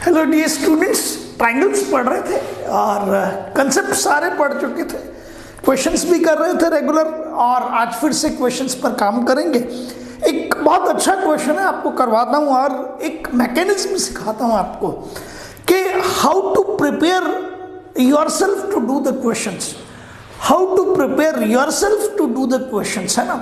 Hello dear students, triangles पढ़ रहे थे और कंसेप्ट सारे पढ़ चुके थे, क्वेश्चंस भी कर रहे थे रेगुलर, और आज फिर से क्वेश्चंस पर काम करेंगे। एक बहुत अच्छा क्वेश्चन है, आपको करवाता हूँ और एक मैकेनिज्म सिखाता हूँ आपको कि how to prepare yourself to do the questions, how to prepare yourself to do the questions, है ना।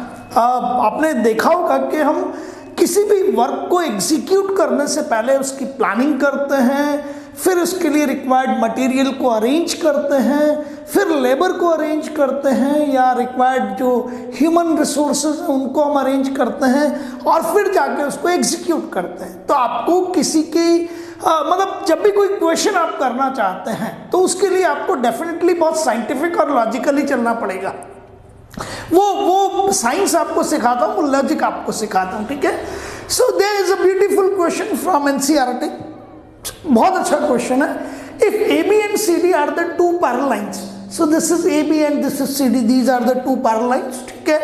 आपने देखा होगा कि हम किसी भी वर्क को एग्जीक्यूट करने से पहले उसकी प्लानिंग करते हैं, फिर उसके लिए रिक्वायर्ड मटेरियल को अरेंज करते हैं, फिर लेबर को अरेंज करते हैं या रिक्वायर्ड जो ह्यूमन रिसोर्सेज हैं उनको हम अरेंज करते हैं और फिर जाके उसको एग्जीक्यूट करते हैं। तो आपको किसी की मतलब जब भी कोई क्वेश्चन आप करना चाहते हैं तो उसके लिए आपको डेफिनेटली बहुत साइंटिफिक और लॉजिकली चलना पड़ेगा। वो साइंस आपको सिखाता हूँ, लॉजिक आपको सिखाता हूँ, ठीक है। So there is a beautiful question from NCERT, बहुत अच्छा क्वेश्चन है। If AB and CD are the two parallel lines, so this is AB and this is CD, these are the two parallel lines, ठीक है।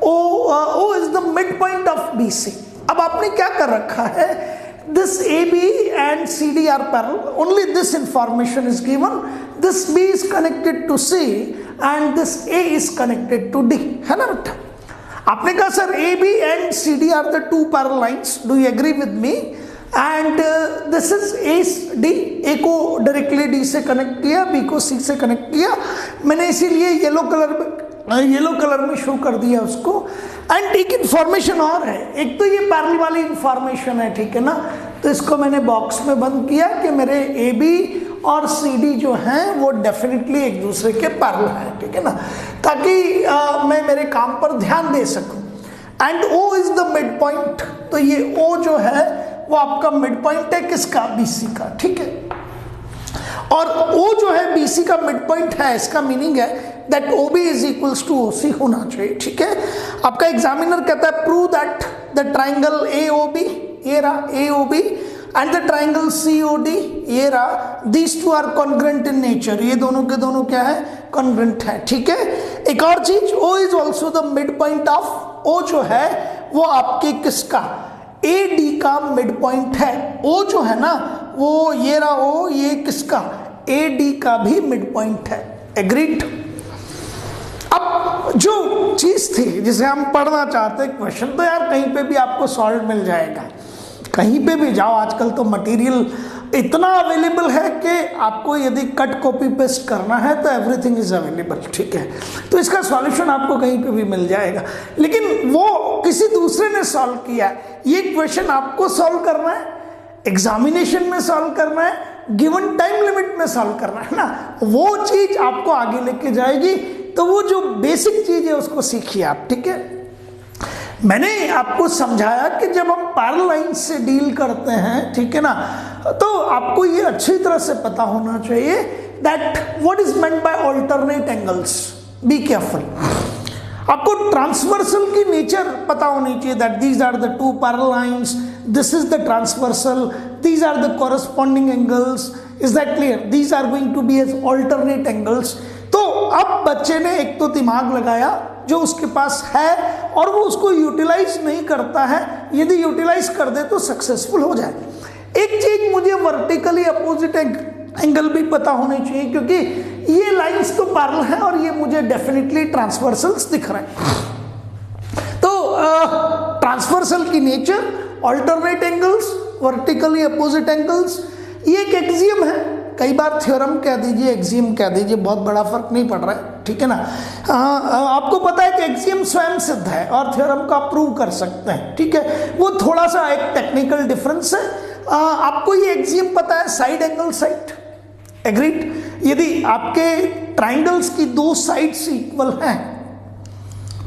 O is the mid point of BC। अब आपने क्या कर रखा है, this AB and CD are parallel, only this information is given, this B is connected to C and this A is connected to D, है ना बेटा। आपने कहा sir AB and CD are the two parallel lines, do you agree with me? And this is D, A को directly D से connect किया, B को C से कनेक्ट किया, मैंने इसीलिए येलो कलर में शो कर दिया उसको। एंड एक इंफॉर्मेशन और है, एक तो ये पैरेलल वाली इंफॉर्मेशन है, ठीक है ना, तो इसको मैंने बॉक्स में बंद किया कि मेरे AB और CD जो हैं वो डेफिनेटली एक दूसरे के पैरेलल हैं, ठीक है ना, ताकि मैं मेरे काम पर ध्यान दे सकूं। And O is the mid point, तो ये O जो है वो आपका मिड पॉइंट है किसका, BC का, ठीक है। और O जो है BC का मिड पॉइंट है, इसका मीनिंग है that OB is equals to OC होना चाहिए, ठीक है। आपका एग्जामिनर कहता है prove that the triangle AOB, ये रहा AOB, and the triangle COD, ये रहा, these two are congruent in nature, ये दोनों के दोनों क्या है, कॉन्ग्रुएंट है, ठीक है। एक और चीज, O is also the mid point of, O जो है वो आपके किसका, AD का मिड पॉइंट है। O जो है ना वो ये रहा O, ये किसका, AD का भी मिड पॉइंट है, एग्रीड। अब जो चीज थी जिसे हम पढ़ना चाहते हैं क्वेश्चन, तो यार कहीं पे भी आपको सॉल्व मिल जाएगा, कहीं पे भी जाओ, आजकल तो मटेरियल इतना अवेलेबल है कि आपको यदि कट कॉपी पेस्ट करना है तो एवरीथिंग इज अवेलेबल, ठीक है। तो इसका सॉल्यूशन आपको कहीं पे भी मिल जाएगा, लेकिन वो किसी दूसरे ने सॉल्व किया है, ये क्वेश्चन आपको सॉल्व करना है, एग्जामिनेशन में सॉल्व करना है, गिवन टाइम लिमिट में सॉल्व करना है ना, वो चीज आपको आगे लेके जाएगी। तो वो जो बेसिक चीज है उसको सीखिए आप, ठीक है। मैंने आपको समझाया कि जब हम पैरेलल लाइन से डील करते हैं, ठीक है ना, तो आपको ये अच्छी तरह से पता होना चाहिए that what is meant by alternate angles, be careful. आपको ट्रांसवर्सल की नेचर पता होनी चाहिए, that these are the two parallel lines, this is the transversal, these are the corresponding angles, is that clear, these are going to be as alternate angles. तो अब बच्चे ने एक तो दिमाग लगाया जो उसके पास है और वो उसको यूटिलाइज नहीं करता है, यदि यूटिलाइज कर दे तो सक्सेसफुल हो जाए। एक चीज, मुझे वर्टिकली अपोजिट एंगल भी पता होने चाहिए, क्योंकि ये लाइंस तो पैरेलल हैं और ये मुझे डेफिनेटली ट्रांसवर्सल्स दिख रहे हैं। तो ट्रांसवर्सल की nature, alternate angles, vertically opposite angles, ये एक एक्सियम है, कई बार थ्योरम कह दीजिए, एक्सियम कह दीजिए, बहुत बड़ा फर्क नहीं पड़ रहा है, ठीक है ना। आपको पता है कि एक्सियम स्वयं सिद्ध है और थ्योरम को आप प्रूव कर सकते हैं, ठीक है। वो थोड़ा सा एक टेक्निकल डिफरेंस है। आपको ये एक्सियम पता है, साइड एंगल साइड, एग्रीड। यदि आपके ट्राइंगल्स की दो साइड्स इक्वल हैं,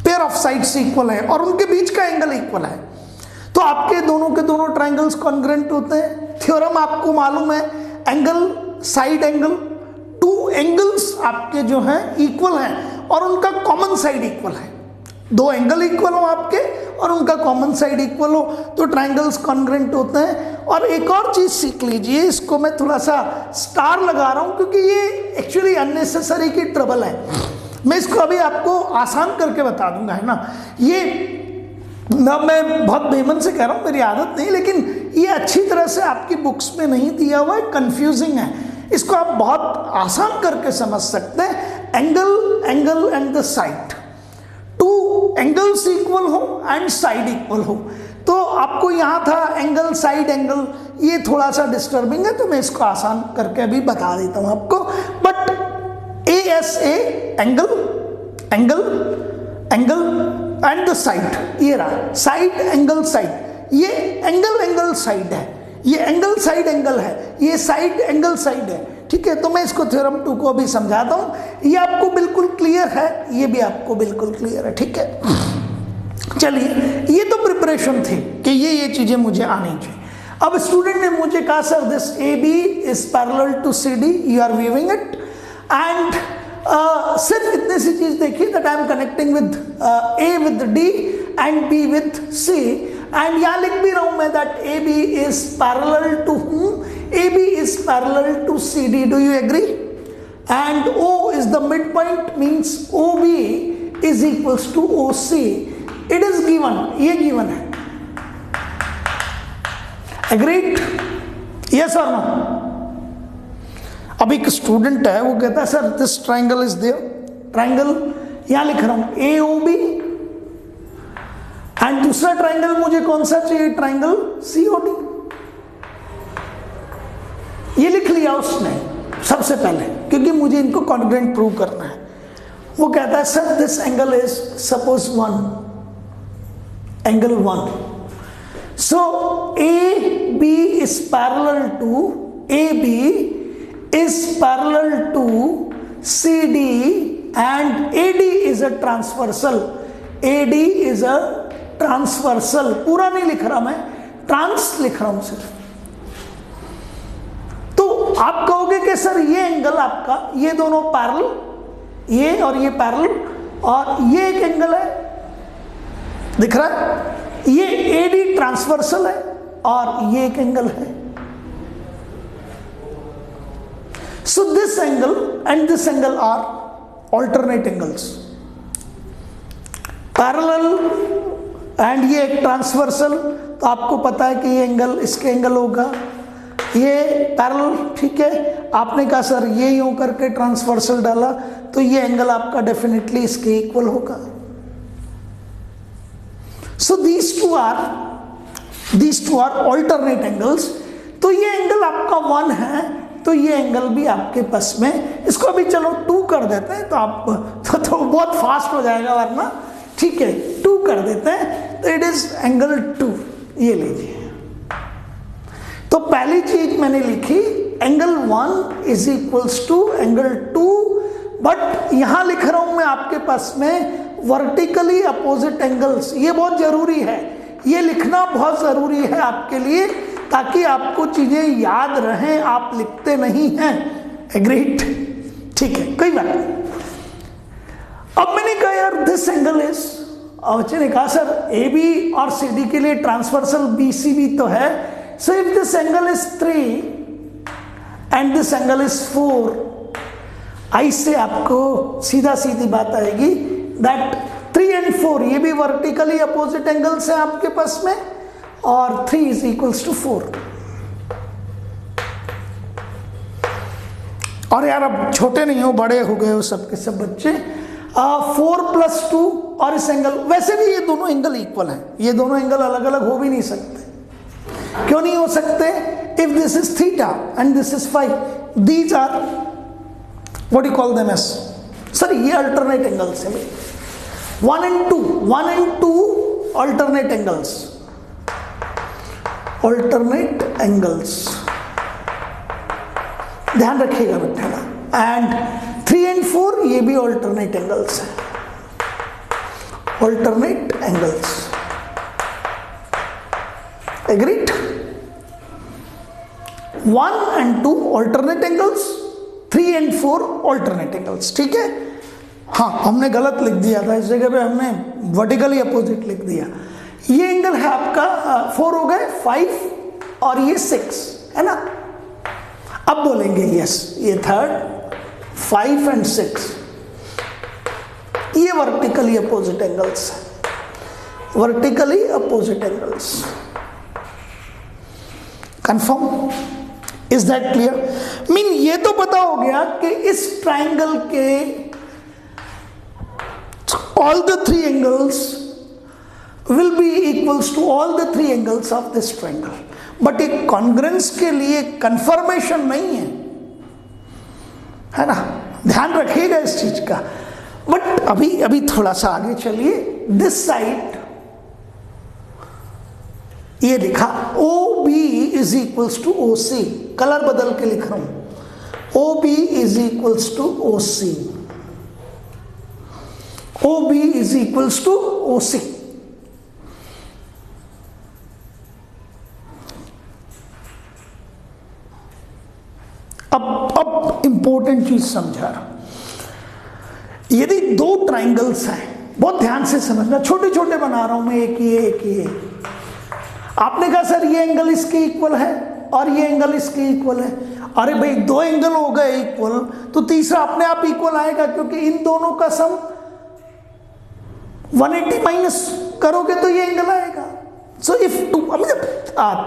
पेयर ऑफ साइड्स इक्वल है और उनके बीच का एंगल इक्वल है, तो आपके दोनों के दोनों ट्राइंगल्स कॉन्ग्रुएंट होते हैं। थ्योरम आपको मालूम है, angle side angle, two angles आपके जो हैं इक्वल हैं और उनका कॉमन साइड इक्वल है, दो एंगल इक्वल हो आपके और उनका कॉमन साइड इक्वल हो तो ट्राइंगल्स कॉन्ग्रुएंट होते हैं। और एक और चीज सीख लीजिए, इसको मैं थोड़ा सा स्टार लगा रहा हूं क्योंकि ये एक्चुअली अननेसेसरी की ट्रबल है, मैं इसको अभी आपको आसान करके बता दूंगा, है ना। ये ना मैं बहुत बेमन से कह रहा हूँ, मेरी आदत नहीं, लेकिन ये अच्छी तरह से आपकी बुक्स में नहीं दिया हुआ है, कंफ्यूजिंग है। इसको आप बहुत आसान करके समझ सकते हैं। Angle and the side, two angles equal हो एंड साइड इक्वल हो। तो आपको यहाँ था एंगल साइड एंगल, ये थोड़ा सा डिस्टर्बिंग है, तो मैं इसको आसान करके अभी बता देता हूँ आपको। But ASA angle and the side, ये रहा साइड एंगल साइड, ये एंगल साइड है, ये एंगल साइड एंगल है, ये साइड एंगल साइड है। ठीक है, तो मैं इसको थ्योरम 2 को अभी समझाता हूं। ये आपको बिल्कुल क्लियर है, ये भी आपको बिल्कुल क्लियर है। ठीक है, चलिए, ये तो प्रिपरेशन थी कि ये चीजें मुझे आनी चाहिए। अब स्टूडेंट ने मुझे कहा sir this AB is parallel to CD, you are viewing it, and सिर्फ इतनी सी चीज देखिए that I am connecting with A with D and B with C, and यहां लिख भी रहा हूं मैं that AB is parallel to whom? AB is parallel to CD. Do you agree? And O is the midpoint, means OB is equals to OC. It is given. ये given है. Agreed? Yes or no? अब एक student है, वो कहता है sir this triangle is there, triangle यहां लिख रहा हूं AOB, एंड दूसरा ट्राइंगल मुझे कौन सा चाहिए? Triangle COD। ये लिख लिया उसने सबसे पहले, क्योंकि मुझे इनको कॉन्ग्रुएंट प्रूव करना है। वो कहता है sir this angle is suppose 1, angle 1, so AB is parallel to CD and AD is a transversal, AD is a transversal. पूरा नहीं लिख रहा मैं, ट्रांस लिख रहा हूं सिर्फ। आप कहोगे कि सर ये एंगल आपका, ये दोनों पैरेलल, ये और ये पैरेलल, और ये एक एंगल है दिख रहा है, ये AD ट्रांसवर्सल है और ये एक एंगल है। So this angle and this angle are alternate angles, parallel and ये एक ट्रांसवर्सल। तो आपको पता है कि ये एंगल इसके एंगल होगा, ये पैरेलल। ठीक है, आपने कहा सर ये यूं करके ट्रांसवर्सल डाला, तो ये एंगल आपका डेफिनेटली इसके इक्वल होगा। So these two are alternate angles. तो ये एंगल आपका 1 है, तो ये एंगल भी आपके पास में, इसको अभी चलो 2 कर देते हैं, तो आप तो बहुत फास्ट हो जाएगा वरना। ठीक है, 2 कर देते हैं, तो इट इज एंगल 2। ये लीजिए, तो पहली चीज मैंने लिखी angle 1 is equals to angle 2, but यहां लिख रहा हूं मैं आपके पास में वर्टिकली अपोजिट एंगल्स। ये बहुत जरूरी है, ये लिखना बहुत जरूरी है आपके लिए, ताकि आपको चीजें याद रहें, आप लिखते नहीं हैं। एग्रीड? ठीक है, कोई बात नहीं। अब मैंने कहा यार दिस एंगल इज, और बच्चे ने कहा सर AB और CD के लिए ट्रांसवर्सल BCB तो है, so if this angle is 3 and this angle is 4, इससे आपको सीधा सीधी बात आएगी that 3 and 4 ये भी वर्टिकली अपोजिट एंगल्स हैं आपके पास में, और 3 is equals to 4। और यार अब छोटे नहीं हो, बड़े हो गए हो सबके सब बच्चे। 4 + 2 और इस एंगल, वैसे भी ये दोनों एंगल इक्वल हैं, ये दोनों एंगल अलग अलग हो भी नहीं सकते। क्यों नहीं हो सकते? If this is theta and this is phi, these are what you call them as, sir ये अल्टरनेट एंगल्स है। 1 and 2 अल्टरनेट एंगल्स, ध्यान रखिएगा बेटा। एंड 3 and 4 ये भी अल्टरनेट एंगल्स है, alternate angles. Agreed? 1 and 2 alternate angles, 3 and 4 alternate angles। ठीक है, हाँ हमने गलत लिख दिया था, इस जगह पे हमने वर्टिकली अपोजिट लिख दिया। ये एंगल है आपका 4 हो गए, 5 और ये 6 है ना। अब बोलेंगे यस, ये 3rd 5 and 6 ये vertically opposite angles, vertically opposite angles. Confirm? Is that clear? Mean ये तो पता हो गया कि इस ट्राइंगल के all the three angles will be equals to all the three angles of this triangle. But एक congruence के लिए confirmation नहीं है ना, ध्यान रखिएगा इस चीज का। बट अभी थोड़ा सा आगे चलिए। दिस साइड ये लिखा OB is equals to OC, colour बदल के लिख रहा हूं। OB is equals to OC, OB is equals to OC। अब इंपॉर्टेंट चीज समझा रहा हूं। यदि दो ट्राइंगल्स हैं, बहुत ध्यान से समझना, छोटे छोटे बना रहा हूं मैं, एक ये। आपने कहा सर ये एंगल इसके इक्वल है और ये एंगल इसके इक्वल है। अरे भाई दो एंगल हो गए इक्वल तो तीसरा अपने आप इक्वल आएगा, क्योंकि इन दोनों का सम 180 माइनस करोगे तो ये एंगल आएगा। So if two,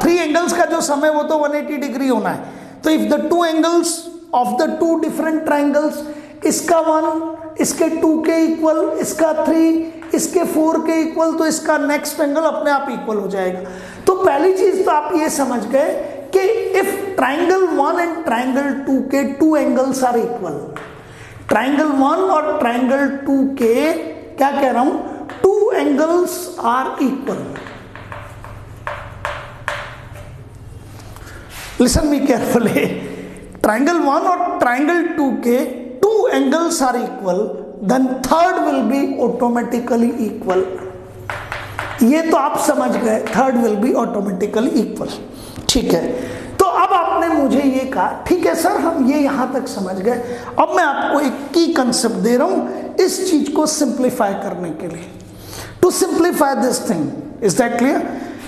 three angles का जो सम है वो तो 180 डिग्री होना है। तो if the two angles of the two different triangles, इसका 1 इसके 2 के इक्वल, इसका 3 इसके 4 के इक्वल, तो इसका नेक्स्ट एंगल अपने आप इक्वल हो जाएगा। तो पहली चीज तो आप ये समझ गए कि इफ ट्राइंगल 1 एंड ट्राइंगल 2 के 2 एंगल्स आर इक्वल, ट्राइंगल 1 और ट्राइंगल 2 के क्या कह रहा हूं, 2 angles are equal. Listen me carefully, triangle 1 और ट्राइंगल 2 के 2 angles are equal, then third will be automatically equal. ये तो आप समझ गए, third will be automatically equal. ठीक है, तो अब आपने मुझे ये कहा ठीक है सर हम ये यहां तक समझ गए। अब मैं आपको एक की कंसेप्ट दे रहा हूं इस चीज को सिंप्लीफाई करने के लिए। To simplify this thing, is that clear?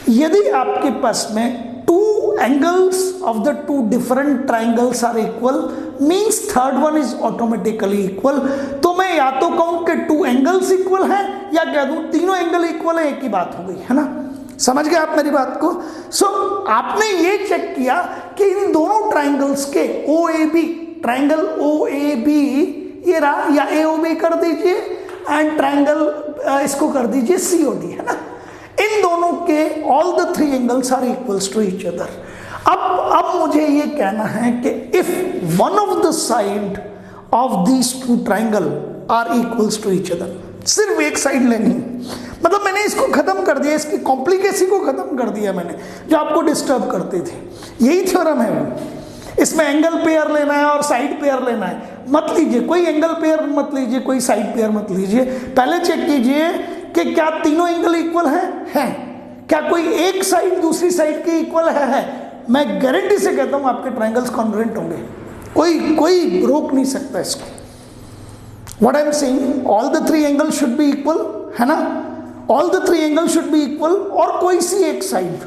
यदि आपके पास में 2 angles of the 2 different triangles are equal, means third one is automatically equal, तो मैं या तो कहूं कि 2 एंगल्स इक्वल हैं या कह दूं तीनों एंगल इक्वल है, एक ही बात हो गई है ना। समझ गए आप मेरी बात को? सो आपने ये चेक किया कि इन दोनों ट्राइंगल्स के OAB, ट्राइंगल OAB ये रहा, या AOB कर दीजिए एंड ट्राइंगल इसको कर दीजिए COD, है ना। इन दोनों के all the 3 angles are equals to each other. अब मुझे ये कहना है कि if one of the side of these 2 triangle are equals to each other, सिर्फ एक साइड लेनी, मतलब मैंने इसको खत्म कर दिया, इसकी कॉम्प्लिकेसी को खत्म कर दिया मैंने, जो आपको डिस्टर्ब करती थी। यही थ्योरम है वो। इसमें एंगल पेयर लेना है और साइड पेयर लेना है, मत लीजिए कोई एंगल पेयर, मत लीजिए कोई साइड पेयर, मत लीजिए। पहले चेक कीजिए कि क्या तीनों एंगल इक्वल हैं? क्या कोई एक साइड दूसरी साइड के इक्वल है? मैं गारंटी से कहता हूं आपके ट्राइंगल्स कॉन्ग्रुएंट होंगे, कोई रोक नहीं सकता इसको। What I am saying, all the 3 angles should be equal, है ना? All the 3 angles should be equal, और कोई सी एक साइड।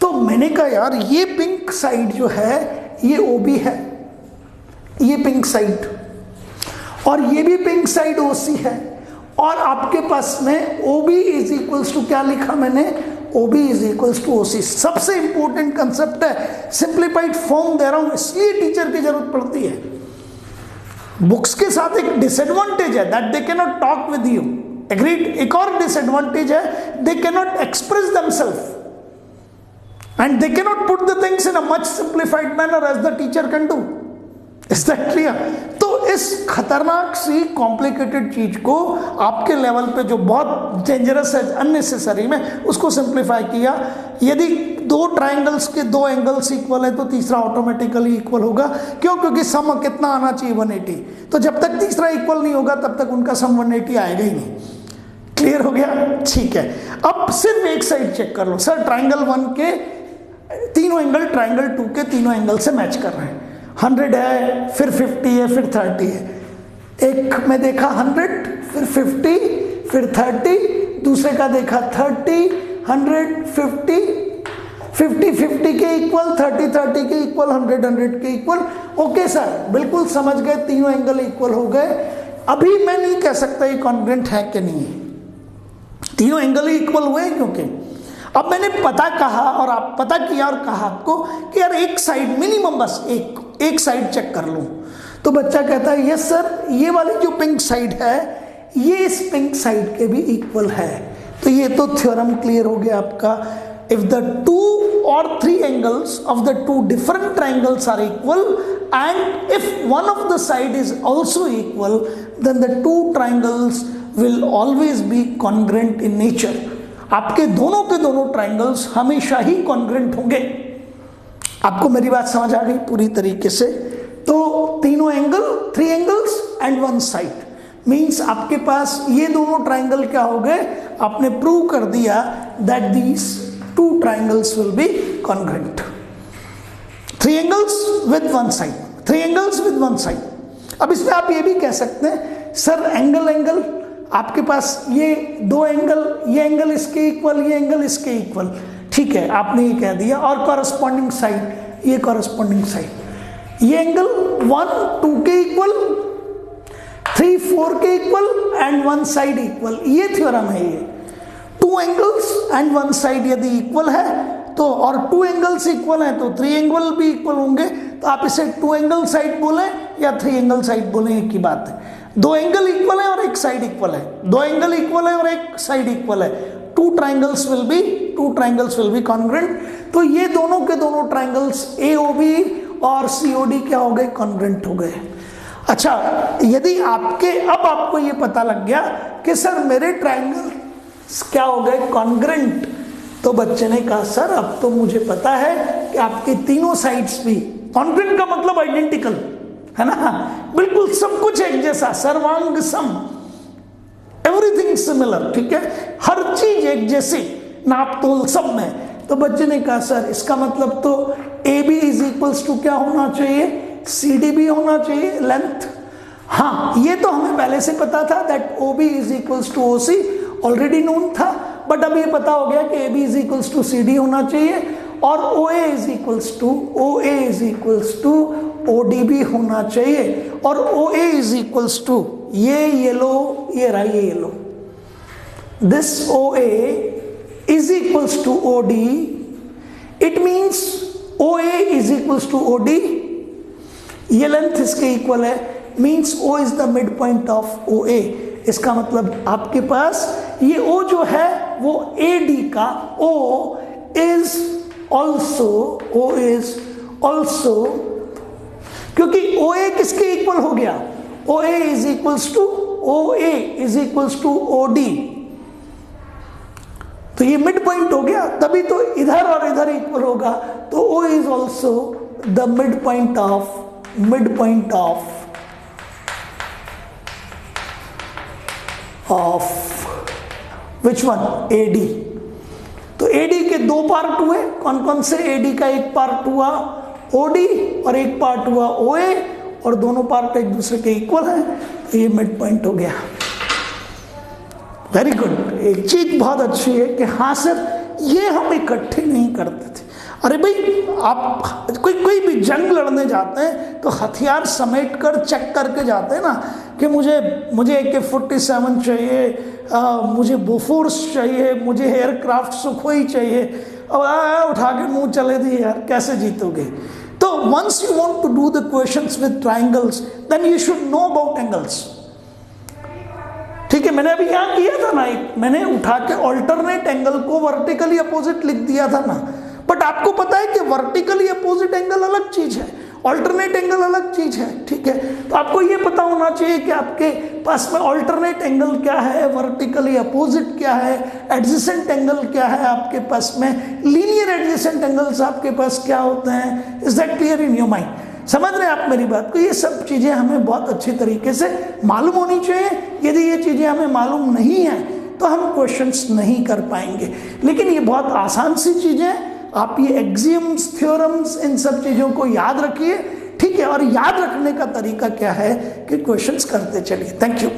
तो मैंने कहा यार ये पिंक साइड जो है ये OB है, ये पिंक साइड, और ये भी पिंक साइड OC है, और आपके पास में OB इज इक्वल्स टू क्या लिखा मैंने, OB is equals to OC। सबसे इंपॉर्टेंट कंसेप्ट है, सिंप्लीफाइड फॉर्म दे रहा हूं इसलिए टीचर की जरूरत पड़ती है। बुक्स के साथ एक डिसएडवांटेज है, that they can not talk with you, agreed. एक और डिसएडवांटेज है, they can not express themselves and they can not put the things in a much simplified manner as the teacher can do. Is that clear? तो इस खतरनाक सी complicated चीज को आपके level पे जो बहुत डेंजरस है अननेसेसरी में, उसको सिंप्लीफाई किया। यदि 2 ट्राइंगल्स के 2 एंगल्स इक्वल है तो तीसरा ऑटोमेटिकली इक्वल होगा। क्यों? क्योंकि सम कितना आना चाहिए 180, तो जब तक तीसरा इक्वल नहीं होगा तब तक उनका सम 180 आएगा ही नहीं। क्लियर हो गया? ठीक है, अब सिर्फ एक साइड चेक कर लो। सर ट्राइंगल 1 के तीनों एंगल ट्राइंगल 2 के तीनों एंगल से मैच कर रहे हैं, 100 है, फिर 50 है, फिर 30 है। एक में देखा 100, फिर 50, फिर 30, दूसरे का देखा 30, 100, 50 50 के इक्वल, 30 के इक्वल, 100 के इक्वल। ओके सर, बिल्कुल समझ गए, तीनों एंगल इक्वल हो गए। अभी मैं नहीं कह सकता ये कॉन्ग्रुएंट है कि नहीं है, तीनों एंगल ही इक्वल हुए, क्योंकि अब मैंने पता कहा और आप पता किया और कहा आपको कि यार एक साइड मिनिमम बस एक साइड चेक कर लूं, तो बच्चा कहता है यस सर, ये वाली जो पिंक साइड है ये इस पिंक साइड के भी इक्वल है। तो ये तो थ्योरम क्लियर हो गया आपका। If the 2 or 3 angles of the 2 different triangles are equal and if one of the side is also equal, then the 2 triangles will always be congruent in nature। आपके दोनों के दोनों ट्राइंगल्स हमेशा ही congruent होंगे। आपको मेरी बात समझ आ गई पूरी तरीके से? तो तीनों angle, 3 angles and 1 side means आपके पास ये दोनों ट्राइंगल क्या हो गए, आपने प्रूव कर दिया that these 2 triangles will be congruent। 3 angles with 1 side, 3 angles with 1 side। अब इसमें आप ये भी कह सकते हैं सर एंगल आपके पास ये 2 एंगल, ये एंगल इसके इक्वल, ये एंगल इसके इक्वल, ठीक है आपने ये कह दिया, और कॉरस्पॉन्डिंग साइड, ये कॉरस्पॉन्डिंग साइड, ये एंगल 1 2 के इक्वल, 3 4 के इक्वल एंड 1 साइड इक्वल, ये थ्योरम है। ये 2 एंगल्स एंड 1 साइड यदि इक्वल है तो, और 2 एंगल्स इक्वल हैं तो 3 एंगल भी इक्वल होंगे, तो आप इसे 2 एंगल साइड बोलें या 3 एंगल साइड बोलें, एक ही बात है। 2 एंगल इक्वल है और एक साइड इक्वल है, 2 एंगल इक्वल है और एक साइड इक्वल है, 2 triangles will be congruent। तो ये दोनों के दोनों ट्राइंगल्स AOB और COD क्या हो गए, कॉन्ग्रेंट हो गए। अच्छा, यदि अब आपको ये पता लग गया कि सर मेरे ट्राइंगल क्या हो गए, कॉन्ग्रेंट, तो बच्चे ने कहा सर अब तो मुझे पता है कि आपके तीनों साइड्स भी कॉन्ग्रेंट का मतलब आइडेंटिकल है ना, बिल्कुल सब कुछ एक जैसा, सर्वांग सम, एवरीथिंग सिमिलर, ठीक है, हर चीज एक जैसी, नाप तोल सब में। तो बच्चे ने कहा सर इसका मतलब तो AB इज इक्वल्स टू क्या होना चाहिए, CD भी होना चाहिए, लेंथ। हाँ, ये तो हमें पहले से पता था that OB is equals to OC, already known था, बट अब ये पता हो गया कि AB is equals to CD होना चाहिए और OA is equals to OD भी होना चाहिए, और OA इज इक्वल्स टू ये येलो, ये रहा ये yellow, this OA is equals to OD, it means OA is equals to OD, ये लेंथ इसके इक्वल है, means O is the mid point of OA। इसका मतलब आपके पास ये O जो है वो AD का O इज ऑल्सो, क्योंकि OA किसके इक्वल हो गया, OA is equals to OD, तो ये मिड पॉइंट हो गया, तभी तो इधर और इधर इक्वल होगा, तो O is also the mid point of which one, AD। तो AD के 2 पार्ट हुए, कौन कौन से, AD का एक पार्ट हुआ OD और एक पार्ट हुआ OA, और दोनों पार्ट एक दूसरे के इक्वल हैं, तो ये मिड पॉइंट हो गया। Very good. एक चीज बहुत अच्छी है कि हाँ सर ये हम इकट्ठे नहीं करते थे। अरे भाई, आप कोई भी जंग लड़ने जाते हैं तो हथियार समेट कर चेक करके जाते हैं ना, कि मुझे AK-47 चाहिए, मुझे बोफोर्स चाहिए, मुझे एयरक्राफ्ट सुखोई चाहिए, अब उठा के मुंह चले दिए यार, कैसे जीतोगे। तो once you want to do the questions with triangles, then you should know about angles. ठीक है, मैंने अभी यहाँ किया था ना, मैंने उठा के ऑल्टरनेट एंगल को वर्टिकली अपोजिट लिख दिया था ना, बट आपको पता है कि वर्टिकली अपोजिट एंगल अलग चीज है, ऑल्टरनेट एंगल अलग चीज है। ठीक है, तो आपको ये पता होना चाहिए कि आपके पास में ऑल्टरनेट एंगल क्या है, वर्टिकली अपोजिट क्या है, एडजेसेंट एंगल क्या है आपके पास में, लीनियर एडजेसेंट एंगल्स आपके पास क्या होते हैं। Is that clear in your mind? समझ रहे हैं आप मेरी बात को? ये सब चीजें हमें बहुत अच्छी तरीके से मालूम होनी चाहिए। यदि ये चीजें हमें मालूम नहीं है तो हम क्वेश्चंस नहीं कर पाएंगे। लेकिन ये बहुत आसान सी चीजें हैं, आप ये एक्सियम्स, थ्योरम्स, इन सब चीजों को याद रखिए। ठीक है, और याद रखने का तरीका क्या है कि क्वेश्चंस करते चलिए। Thank you.